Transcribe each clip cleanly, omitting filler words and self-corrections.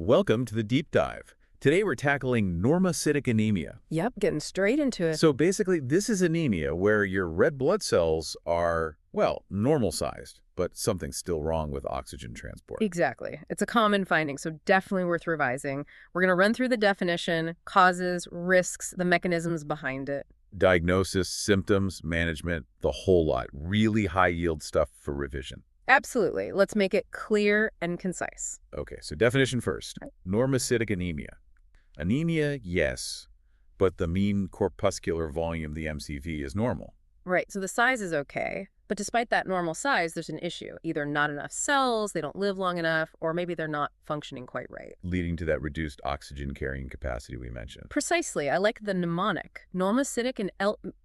Welcome to the deep dive. Today we're tackling normocytic anemia. Yep, getting straight into it. So basically, this is anemia where your red blood cells are, well, normal-sized, but something's still wrong with oxygen transport. Exactly. It's a common finding, so definitely worth revising. We're going to run through the definition, causes, risks, the mechanisms behind it. Diagnosis, symptoms, management, the whole lot. Really high-yield stuff for revision. Absolutely. Let's make it clear and concise. Okay, so definition first. Normocytic anemia. Anemia, yes, but the mean corpuscular volume, the MCV, is normal. Right, so the size is okay, but despite that normal size, there's an issue. Either not enough cells, they don't live long enough, or maybe they're not functioning quite right. Leading to that reduced oxygen carrying capacity we mentioned. Precisely. I like the mnemonic. Normocytic and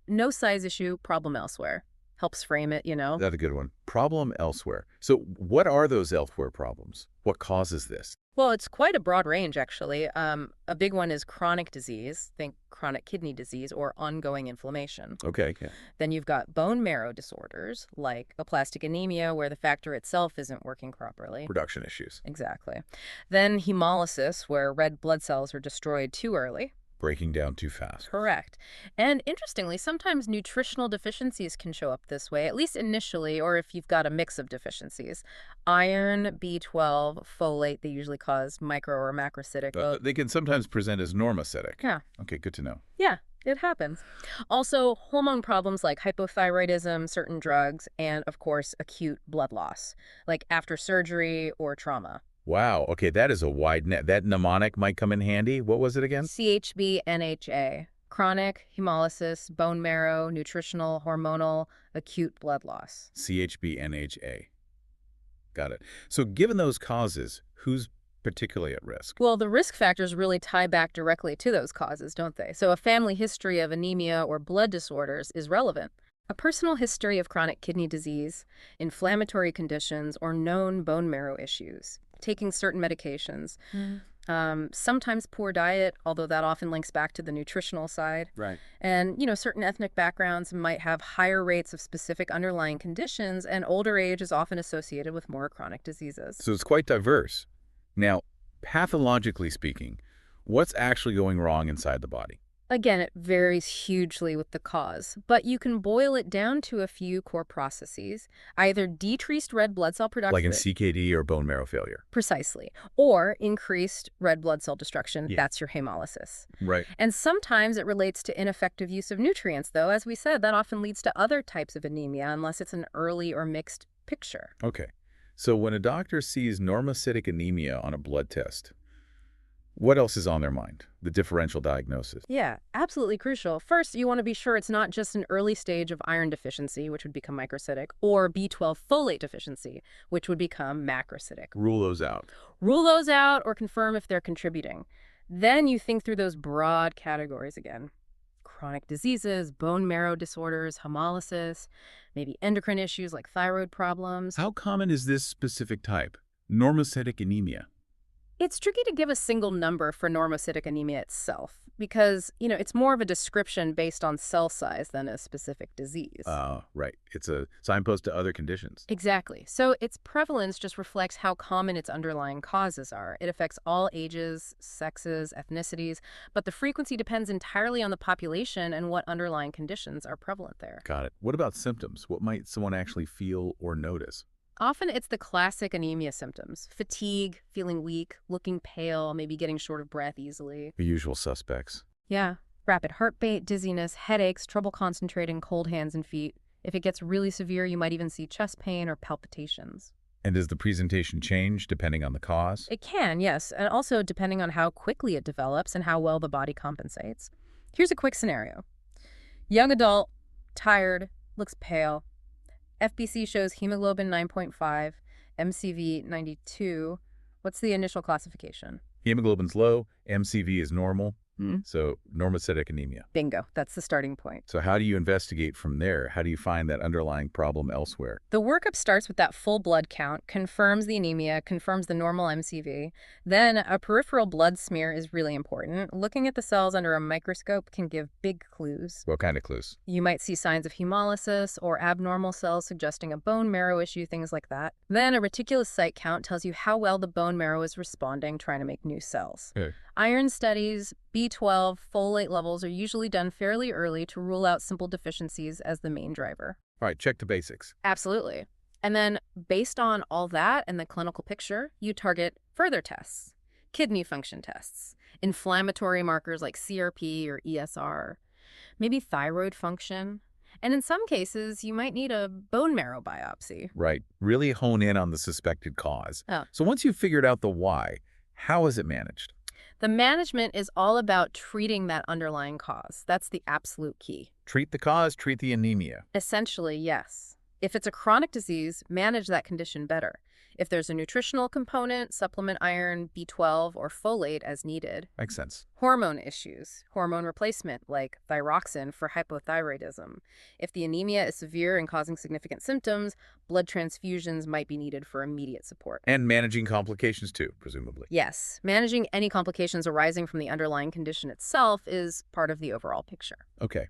no size issue, problem elsewhere. Helps frame it, you know? That's a good one. Problem elsewhere. So what are those elsewhere problems? What causes this? Well, it's quite a broad range, actually. A big one is chronic disease, think chronic kidney disease or ongoing inflammation. Okay. Yeah. Then you've got bone marrow disorders, like aplastic anemia, where the factor itself isn't working properly. Production issues. Exactly. Then hemolysis, where red blood cells are destroyed too early. Breaking down too fast. Correct. And interestingly, sometimes nutritional deficiencies can show up this way, at least initially, or if you've got a mix of deficiencies. Iron, B12, folate, they usually cause micro or macrocytic. They can sometimes present as normocytic. Yeah. Okay, good to know. Yeah, it happens. Also, hormone problems like hypothyroidism, certain drugs, and of course, acute blood loss, like after surgery or trauma. Wow. Okay, that is a wide net. That mnemonic might come in handy. What was it again? CHBNHA. Chronic, hemolysis, bone marrow, nutritional, hormonal, acute blood loss. CHBNHA. Got it. So given those causes, who's particularly at risk? Well, the risk factors really tie back directly to those causes, don't they? So a family history of anemia or blood disorders is relevant. A personal history of chronic kidney disease, inflammatory conditions, or known bone marrow issues. Taking certain medications. Sometimes poor diet, although that often links back to the nutritional side. Right. And, certain ethnic backgrounds might have higher rates of specific underlying conditions, and older age is often associated with more chronic diseases. So it's quite diverse. Now, pathologically speaking, what's actually going wrong inside the body? Again, it varies hugely with the cause, but you can boil it down to a few core processes, either decreased red blood cell production. Like in CKD or bone marrow failure. Precisely. Or increased red blood cell destruction. Yeah. That's your hemolysis. Right. And sometimes it relates to ineffective use of nutrients, though. As we said, that often leads to other types of anemia unless it's an early or mixed picture. Okay. So when a doctor sees normocytic anemia on a blood test, what else is on their mind? The differential diagnosis. Yeah, absolutely crucial. First, you want to be sure it's not just an early stage of iron deficiency, which would become microcytic, or B12 folate deficiency, which would become macrocytic. Rule those out. Rule those out or confirm if they're contributing. Then you think through those broad categories again. Chronic diseases, bone marrow disorders, hemolysis, maybe endocrine issues like thyroid problems. How common is this specific type, normocytic anemia? It's tricky to give a single number for normocytic anemia itself because, it's more of a description based on cell size than a specific disease. Right. It's a signpost to other conditions. Exactly. So its prevalence just reflects how common its underlying causes are. It affects all ages, sexes, ethnicities, but the frequency depends entirely on the population and what underlying conditions are prevalent there. Got it. What about symptoms? What might someone actually feel or notice? Often it's the classic anemia symptoms: fatigue, feeling weak, looking pale, maybe getting short of breath easily. The usual suspects. Yeah. Rapid heartbeat, dizziness, headaches, trouble concentrating, cold hands and feet. If it gets really severe, you might even see chest pain or palpitations. And does the presentation change depending on the cause? It can, yes, and also depending on how quickly it develops and how well the body compensates. Here's a quick scenario. Young adult, tired, looks pale. FBC shows hemoglobin 9.5, MCV 92. What's the initial classification? Hemoglobin's low, MCV is normal. So normocytic anemia. Bingo. That's the starting point. So how do you investigate from there? How do you find that underlying problem elsewhere? The workup starts with that full blood count, confirms the anemia, confirms the normal MCV. Then a peripheral blood smear is really important. Looking at the cells under a microscope can give big clues. What kind of clues? You might see signs of hemolysis or abnormal cells suggesting a bone marrow issue, things like that. Then a reticulocyte count tells you how well the bone marrow is responding, trying to make new cells. Okay. Iron studies, B12, folate levels are usually done fairly early to rule out simple deficiencies as the main driver. All right, check the basics. Absolutely. And then, based on all that and the clinical picture, you target further tests. Kidney function tests, inflammatory markers like CRP or ESR, maybe thyroid function, and in some cases, you might need a bone marrow biopsy. Right. Really hone in on the suspected cause. Oh. So once you've figured out the why, how is it managed? The management is all about treating that underlying cause. That's the absolute key. Treat the cause, treat the anemia. Essentially, yes. If it's a chronic disease, manage that condition better. If there's a nutritional component, supplement iron, B12, or folate as needed. Makes sense. Hormone issues, hormone replacement like thyroxine for hypothyroidism. If the anemia is severe and causing significant symptoms, blood transfusions might be needed for immediate support. And managing complications too, presumably. Yes, managing any complications arising from the underlying condition itself is part of the overall picture. Okay.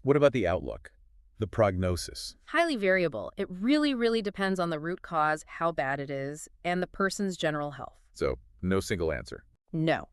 What about the outlook? The prognosis? Highly variable. It really depends on the root cause, how bad it is, and the person's general health. So, no single answer. No.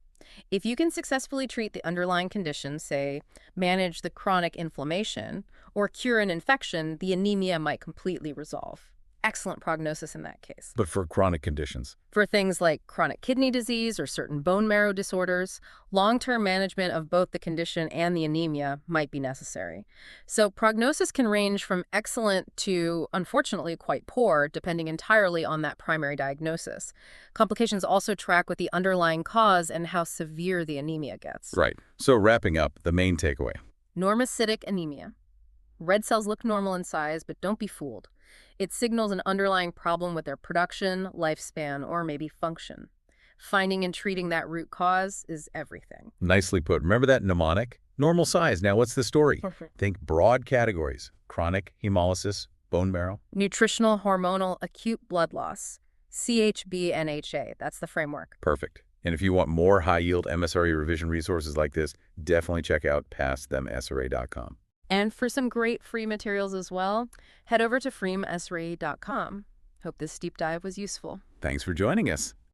If you can successfully treat the underlying condition, say, manage the chronic inflammation, or cure an infection, the anemia might completely resolve. Excellent prognosis in that case. But for chronic conditions? For things like chronic kidney disease or certain bone marrow disorders, long-term management of both the condition and the anemia might be necessary. So prognosis can range from excellent to, unfortunately, quite poor, depending entirely on that primary diagnosis. Complications also track with the underlying cause and how severe the anemia gets. Right. So wrapping up, the main takeaway. Normocytic anemia. Red cells look normal in size, but don't be fooled. It signals an underlying problem with their production, lifespan, or maybe function. Finding and treating that root cause is everything. Nicely put. Remember that mnemonic? Normal size. Now what's the story? Perfect. Think broad categories. Chronic, hemolysis, bone marrow. Nutritional, hormonal, acute blood loss. CHBNHA. That's the framework. Perfect. And if you want more high-yield MSRA revision resources like this, definitely check out pastthenMSRA.com. And for some great free materials as well, head over to freemsra.com. Hope this deep dive was useful. Thanks for joining us.